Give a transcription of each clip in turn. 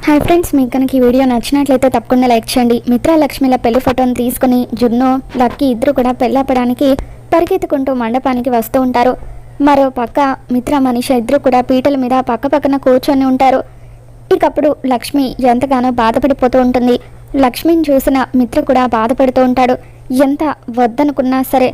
Hi friends, మీకు కనుక ఈ వీడియో నచ్చినట్లయితే తప్పకుండా లైక్ చేయండి. మిత్ర లక్ష్మిల పెళ్లి ఫోటోను తీసుకుని జున్ను, లక్కీ ఇద్దరు కూడా పెళ్ళాపడానికి పరిగెత్తుకుంటూ మండపానికి వస్తూ ఉంటారు. మరో పక్క మిత్ర, మనీష ఇద్దరు కూడా పీటల మీద పక్క పక్కన కూర్చొని ఉంటారు. ఇకప్పుడు లక్ష్మి ఎంతగానో బాధపడిపోతూ ఉంటుంది. లక్ష్మిని చూసిన మిత్ర కూడా బాధపడుతూ ఉంటాడు. ఎంత వద్దనుకున్నా సరే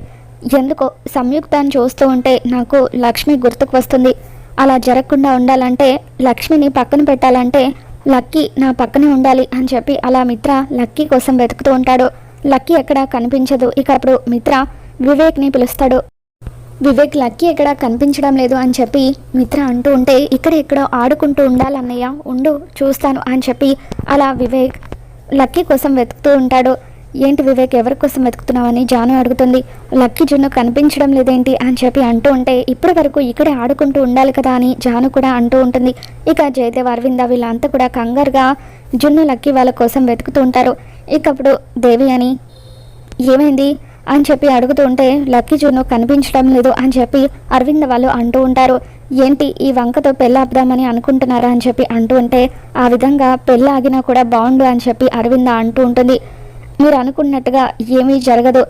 ఎందుకో సంయుక్తాన్ని చూస్తూ ఉంటే నాకు లక్ష్మి గుర్తుకు వస్తుంది. అలా జరగకుండా ఉండాలంటే, లక్ష్మిని పక్కన పెట్టాలంటే లక్కీ నా పక్కనే ఉండాలి అని చెప్పి అలా మిత్ర లక్కీ కోసం వెతుకుతూ ఉంటాడు. లక్కీ ఎక్కడా కనిపించదు. ఇక అప్పుడు మిత్ర వివేక్ని పిలుస్తాడు. వివేక్, లక్కీ ఎక్కడా కనిపించడం లేదు అని చెప్పి మిత్ర అంటూ ఉంటే, ఇక్కడ ఎక్కడో ఆడుకుంటూ ఉండాలన్నయ్య, ఉండు చూస్తాను అని చెప్పి అలా వివేక్ లక్కీ కోసం వెతుకుతూ ఉంటాడు. ఏంటి వివేక్, ఎవరి కోసం వెతుకుతున్నావని జాను అడుగుతుంది. లక్కీ జున్ను కనిపించడం లేదేంటి అని చెప్పి అంటూ ఉంటే, ఇప్పటి వరకు ఇక్కడే ఆడుకుంటూ ఉండాలి కదా అని జాను కూడా అంటూ ఉంటుంది. ఇక జయదేవ్, అరవింద వీళ్ళంతా కూడా కంగారుగా జున్ను, లక్కీ వాళ్ళ కోసం వెతుకుతూ ఉంటారు. ఇకప్పుడు దేవి అని ఏమైంది అని చెప్పి అడుగుతూ ఉంటే, లక్కీ జున్ను కనిపించడం లేదు అని చెప్పి అరవింద వాళ్ళు అంటూ ఉంటారు. ఏంటి ఈ వంకతో పెళ్ళి ఆపుదామని అనుకుంటున్నారా అని చెప్పి అంటూ ఉంటే, ఆ విధంగా పెళ్ళి ఆగినా కూడా బాగుండు అని చెప్పి అరవింద అంటూ ఉంటుంది. మీరు అనుకున్నట్టుగా ఏమీ జరగదు.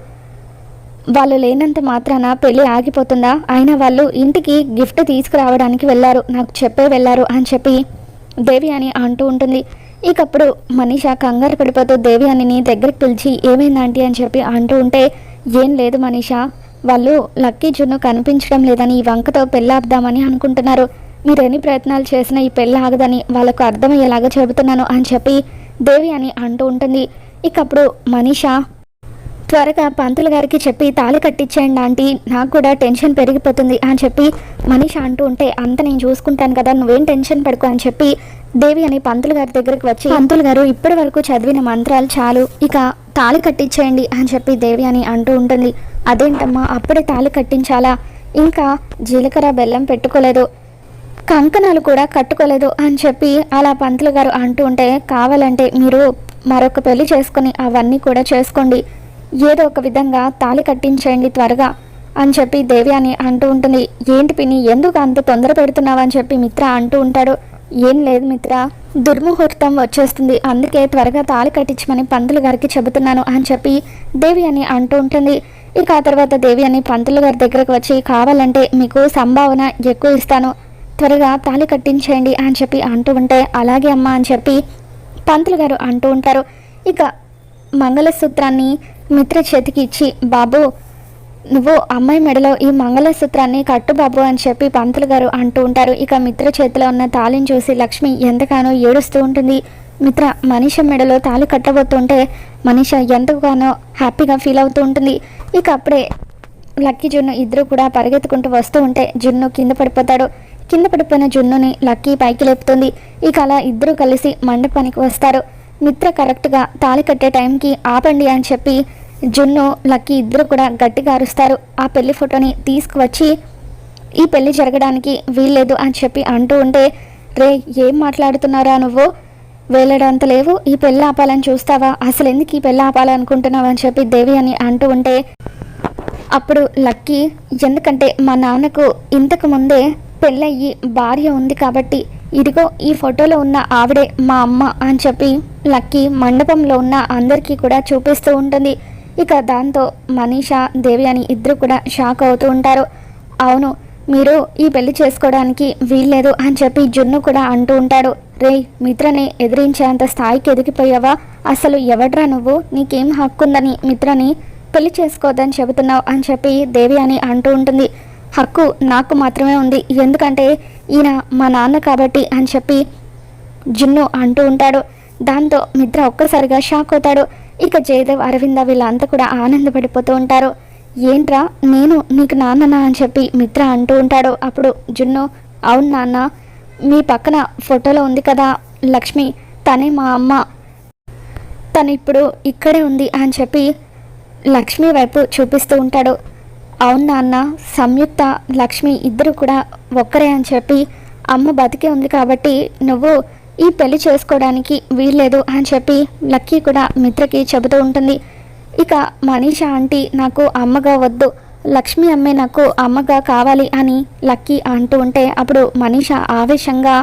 వాళ్ళు లేనంత మాత్రాన పెళ్ళి ఆగిపోతుందా? అయినా వాళ్ళు ఇంటికి గిఫ్ట్ తీసుకురావడానికి వెళ్ళారు, నాకు చెప్పే వెళ్ళారు అని చెప్పి దేవి అని అంటూ ఉంటుంది. ఇకప్పుడు మనీష కంగారు పడిపోతూ దేవి అని దగ్గరికి పిలిచి, ఏమైందంటీ అని చెప్పి అంటూ ఉంటే, ఏం లేదు మనీష, వాళ్ళు లక్కీ జున్ను కనిపించడం లేదని ఈ వంకతో పెళ్ళి ఆపుదామని అనుకుంటున్నారు. మీరు ఎన్ని ప్రయత్నాలు చేసినా ఈ పెళ్ళి ఆగదని వాళ్ళకు అర్థమయ్యేలాగా చెబుతున్నాను అని చెప్పి దేవి అని అంటూ ఉంటుంది. ఇకప్పుడు మనీష, త్వరగా పంతులు గారికి చెప్పి తాళి కట్టించేయండి ఆంటీ, నాకు కూడా టెన్షన్ పెరిగిపోతుంది అని చెప్పి మనీష అంటూ ఉంటే, అంత నేను చూసుకుంటాను కదా, నువ్వేం టెన్షన్ పడుకో అని చెప్పి దేవి అని పంతులు గారి దగ్గరికి వచ్చి, పంతులు గారు ఇప్పటి వరకు చదివిన మంత్రాలు చాలు, ఇక తాళి కట్టించేయండి అని చెప్పి దేవి అని అంటూ ఉంటుంది. అదేంటమ్మా, అప్పుడే తాళి కట్టించాలా? ఇంకా జీలకర్ర బెల్లం పెట్టుకోలేదు, కంకణాలు కూడా కట్టుకోలేదు అని చెప్పి అలా పంతులు గారు అంటూ ఉంటే, కావాలంటే మీరు మరొక పెళ్లి చేసుకుని అవన్నీ కూడా చేసుకోండి, ఏదో ఒక విధంగా తాళి కట్టించేయండి త్వరగా అని చెప్పి దేవి అని అంటూ ఉంటుంది. ఏంటి పిన్ని, ఎందుకు అంత తొందర పెడుతున్నావు అని చెప్పి మిత్ర అంటూ ఉంటాడు. ఏం లేదు మిత్ర, దుర్ముహూర్తం వచ్చేస్తుంది, అందుకే త్వరగా తాళి కట్టించమని పంతులు గారికి చెబుతున్నాను అని చెప్పి దేవి అని అంటూ ఉంటుంది. ఇక ఆ తర్వాత దేవి అని పంతులు గారి దగ్గరకు వచ్చి, కావాలంటే మీకు సంభావన ఎక్కువ ఇస్తాను, త్వరగా తాళి కట్టించేయండి అని చెప్పి అంటూ ఉంటే, అలాగే అమ్మ అని చెప్పి పంతులు గారు అంటూ ఉంటారు. ఇక మంగళసూత్రాన్ని మిత్ర చేతికి ఇచ్చి, బాబు నువ్వు అమ్మాయి మెడలో ఈ మంగళసూత్రాన్ని కట్టు బాబు అని చెప్పి పంతులు గారు అంటూ ఉంటారు. ఇక మిత్ర చేతిలో ఉన్న తాళిని చూసి లక్ష్మి ఎంతగానో ఏడుస్తూ ఉంటుంది. మిత్ర మనీష మెడలో తాళి కట్టబోతుంటే మనీష ఎంతగానో హ్యాపీగా ఫీల్ అవుతూ ఉంటుంది. ఇక అప్పుడే లక్కీ, జున్ను ఇద్దరు కూడా పరిగెత్తుకుంటూ వస్తూ ఉంటే జున్ను కింద పడిపోతాడు. కింద పడిపోయిన జున్నుని లక్కీ పైకి లేపుతుంది. ఇక అలా ఇద్దరు కలిసి మండపానికి వస్తారు. మిత్ర కరెక్ట్గా తాళి కట్టే టైంకి ఆపండి అని చెప్పి జున్ను, లక్కీ ఇద్దరు కూడా గట్టిగా అరుస్తారు. ఆ పెళ్లి ఫోటోని తీసుకువచ్చి, ఈ పెళ్లి జరగడానికి వీల్లేదు అని చెప్పి అంటూ ఉంటే, రే ఏం మాట్లాడుతున్నారా నువ్వు, వేలడంత లేవు, ఈ పెళ్ళి ఆపాలని చూస్తావా, అసలు ఎందుకు ఈ పెళ్ళి ఆపాలనుకుంటున్నావు అని చెప్పి దేవి అని అంటూ ఉంటే, అప్పుడు లక్కీ, ఎందుకంటే మా నాన్నకు ఇంతకు ముందే పెళ్ళయ్యి భార్య ఉంది కాబట్టి, ఇదిగో ఈ ఫోటోలో ఉన్న ఆవిడే మా అమ్మ అని చెప్పి లక్కీ మండపంలో ఉన్న అందరికీ కూడా చూపిస్తూ ఉంటుంది. ఇక దాంతో మనీష, దేవి అని ఇద్దరు కూడా షాక్ అవుతూ ఉంటారు. అవును, మీరు ఈ పెళ్లి చేసుకోవడానికి వీల్లేదు అని చెప్పి జున్ను కూడా అంటూ ఉంటాడు. రే, మిత్రని ఎదిరించేంత స్థాయికి ఎదిగిపోయావా, అసలు ఎవడ్రా నువ్వు, నీకేం హక్కుందని మిత్రని పెళ్లి చేసుకోవద్దని చెబుతున్నావు అని చెప్పి దేవి అని అంటూ ఉంటుంది. హక్కు నాకు మాత్రమే ఉంది, ఎందుకంటే ఈయన మా నాన్న కాబట్టి అని చెప్పి జున్ను అంటూ ఉంటాడు. దాంతో మిత్ర ఒక్కసారిగా షాక్ అవుతాడు. ఇక జయదేవ్, అరవింద వీళ్ళంతా కూడా ఆనందపడిపోతూ ఉంటారు. ఏంట్రా, నేను నీకు నాన్ననా అని చెప్పి మిత్ర అంటూ ఉంటాడు. అప్పుడు జున్ను, అవును నాన్న, మీ పక్కన ఫోటోలో ఉంది కదా లక్ష్మి, తనే మా అమ్మ, తను ఇప్పుడు ఇక్కడే ఉంది అని చెప్పి లక్ష్మి వైపు చూపిస్తూ ఉంటాడు. అవును నాన్న, సంయుక్త, లక్ష్మి ఇద్దరు కూడా ఒక్కరే అని చెప్పి అమ్మ బతికే ఉంది కాబట్టి నువ్వు ఈ పెళ్లి చేసుకోవడానికి వీల్లేదు అని చెప్పి లక్కీ కూడా మిత్రకి చెబుతూ ఉంటుంది. ఇక మనీష ఆంటీ నాకు అమ్మగా వద్దు, లక్ష్మి అమ్మే నాకు అమ్మగా కావాలి అని లక్కీ అంటూ ఉంటే, అప్పుడు మనీష ఆవేశంగా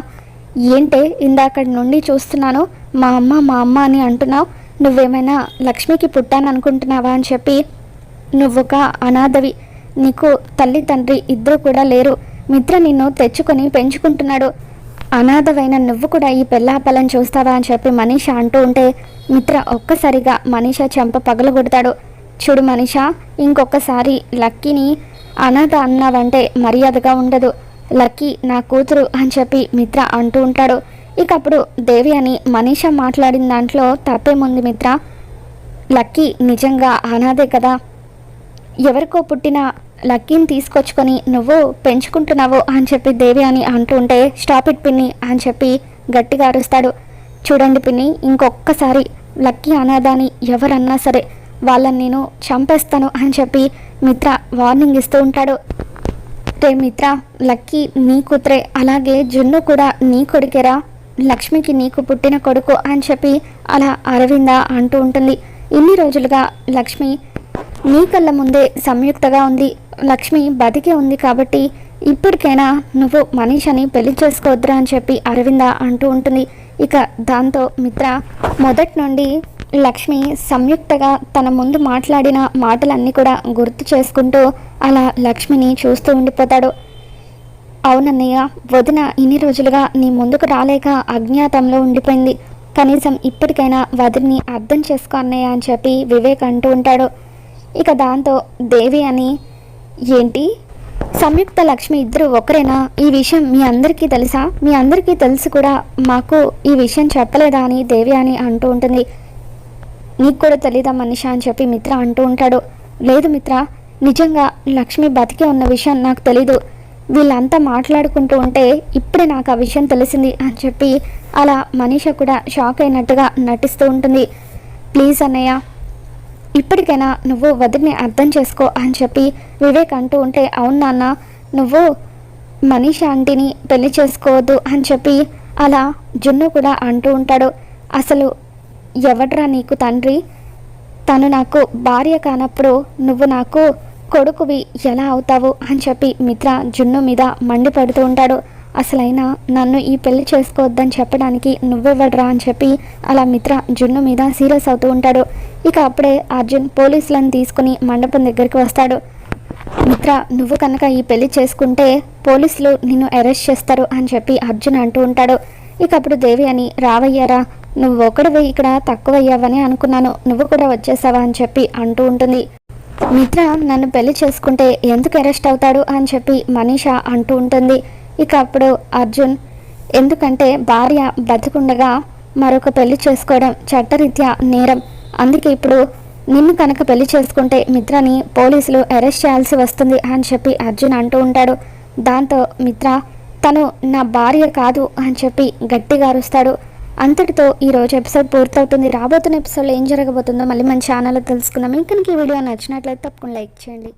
ఏంటే ఇందాకటి నుండి చూస్తున్నాను మా అమ్మ అని అంటున్నావు, నువ్వేమైనా లక్ష్మికి పుట్టాననుకుంటున్నావా అని చెప్పి, నువ్వొక అనాథవి, నీకు తల్లి తండ్రి ఇద్దరు కూడా లేరు, మిత్ర నిన్ను తెచ్చుకొని పెంచుకుంటున్నాడు, అనాథవైన నువ్వు కూడా ఈ పెళ్ళాపలం చూస్తావా అని చెప్పి మనీష అంటూ ఉంటే మిత్ర ఒక్కసారిగా మనీష చెంప పగలగొడతాడు. చూడు మనీష, ఇంకొకసారి లక్కీని అనాథ అన్నావంటే మర్యాదగా ఉండదు, లక్కీ నా కూతురు అని చెప్పి మిత్ర అంటూ ఉంటాడు. ఇక అప్పుడు దేవి అని మనీష మాట్లాడిన దాంట్లో తప్పేముంది మిత్ర, లక్కీ నిజంగా అనాథే కదా, ఎవరికో పుట్టిన లక్కీని తీసుకొచ్చుకొని నువ్వు పెంచుకుంటున్నావు అని చెప్పి దేవి అని అంటూ ఉంటే స్టాప్ ఇట్ పిన్ని అని చెప్పి గట్టిగా అరుస్తాడు. చూడండి పిన్ని, ఇంకొక్కసారి లక్కీ అనాథాని ఎవరన్నా సరే వాళ్ళని నేను చంపేస్తాను అని చెప్పి మిత్ర వార్నింగ్ ఇస్తూ ఉంటాడు. రే మిత్ర, లక్కీ నీ కూతురే, అలాగే జున్ను కూడా నీ కొడుకేరా, లక్ష్మికి నీకు పుట్టిన కొడుకు అని చెప్పి అలా అరవింద అంటూ ఉంటుంది. ఇన్ని రోజులుగా లక్ష్మి నీ కళ్ళ ముందే సంయుక్తగా ఉంది, లక్ష్మి బతికే ఉంది, కాబట్టి ఇప్పటికైనా నువ్వు మనీషని పెళ్లి చేసుకోవద్దురా అని చెప్పి అరవింద అంటూ ఉంటుంది. ఇక దాంతో మిత్ర మొదటి నుండి లక్ష్మి సంయుక్తగా తన ముందు మాట్లాడిన మాటలన్నీ కూడా గుర్తు చేసుకుంటూ అలా లక్ష్మిని చూస్తూ ఉండిపోతాడు. అవునన్నయ్య, వదిన ఇన్ని రోజులుగా నీ ముందుకు రాలేక అజ్ఞాతంలో ఉండిపోయింది, కనీసం ఇప్పటికైనా వదిని అర్థం చేసుకో అన్నయ్య అని చెప్పి వివేక్ అంటూ ఉంటాడు. ఇక దాంతో దేవి అని, ఏంటి సంయుక్త లక్ష్మి ఇద్దరు ఒకరేనా, ఈ విషయం మీ అందరికీ తెలుసా, మీ అందరికీ తెలిసి కూడా మాకు ఈ విషయం చెప్పలేదా అని దేవి అని అంటూ ఉంటుంది. నీకు కూడా తెలీదా మనీష అని చెప్పి మిత్ర అంటూ ఉంటాడు. లేదు మిత్ర, నిజంగా లక్ష్మి బతికే ఉన్న విషయం నాకు తెలీదు, వీళ్ళంతా మాట్లాడుకుంటూ ఉంటే ఇప్పుడే నాకు ఆ విషయం తెలిసింది అని చెప్పి అలా మనీష కూడా షాక్ అయినట్టుగా నటిస్తూ ఉంటుంది. ప్లీజ్ అన్నయ్య, ఇప్పటికైనా నువ్వు వదిలిని అర్థం చేసుకో అని చెప్పి వివేక్ అంటూ ఉంటే, అవును నాన్న, నువ్వు మనీష ఆంటీని పెళ్లి చేసుకోవద్దు అని చెప్పి అలా జున్ను కూడా అంటూ ఉంటాడు. అసలు ఎవడ్రా నీకు తండ్రి, తను నాకు భార్య కానప్పుడు నువ్వు నాకు కొడుకువి ఎలా అవుతావు అని చెప్పి మిత్ర జున్ను మీద మండిపడుతూ ఉంటాడు. అసలైనా నన్ను ఈ పెళ్లి చేసుకోవద్దని చెప్పడానికి నువ్వెవడ్రా అని చెప్పి అలా మిత్ర జున్ను మీద సీరియస్ అవుతూ ఉంటాడు. ఇక అప్పుడే అర్జున్ పోలీసులను తీసుకుని మండపం దగ్గరికి వస్తాడు. మిత్ర, నువ్వు కనుక ఈ పెళ్లి చేసుకుంటే పోలీసులు నిన్ను అరెస్ట్ చేస్తారు అని చెప్పి అర్జున్ అంటూ ఉంటాడు. ఇక అప్పుడు దేవి అని, రావయ్యారా, నువ్వు ఒకడివే ఇక్కడ తక్కువయ్యావని అనుకున్నాను, నువ్వు కూడా వచ్చేసావా అని చెప్పి అంటూ ఉంటుంది. మిత్ర నన్ను పెళ్లి చేసుకుంటే ఎందుకు అరెస్ట్ అవుతాడు అని చెప్పి మనీష అంటూ ఉంటుంది. ఇక అప్పుడు అర్జున్, ఎందుకంటే భార్య బతికుండగా మరొక పెళ్లి చేసుకోవడం చట్టరీత్యా నేరం, అందుకే ఇప్పుడు నిన్ను కనుక పెళ్లి చేసుకుంటే మిత్రని పోలీసులు అరెస్ట్ చేయాల్సి వస్తుంది అని చెప్పి అర్జున్ అంటూ ఉంటాడు. దాంతో మిత్ర, తను నా భార్య కాదు అని చెప్పి గట్టిగా అరుస్తాడు. అంతటితో ఈరోజు ఎపిసోడ్ పూర్తవుతుంది. రాబోతున్న ఎపిసోడ్లో ఏం జరగబోతుందో మళ్ళీ మన ఛానల్లో తెలుసుకుందాం. ఇంకా ఈ వీడియో నచ్చినట్లయితే తప్పకుండా లైక్ చేయండి.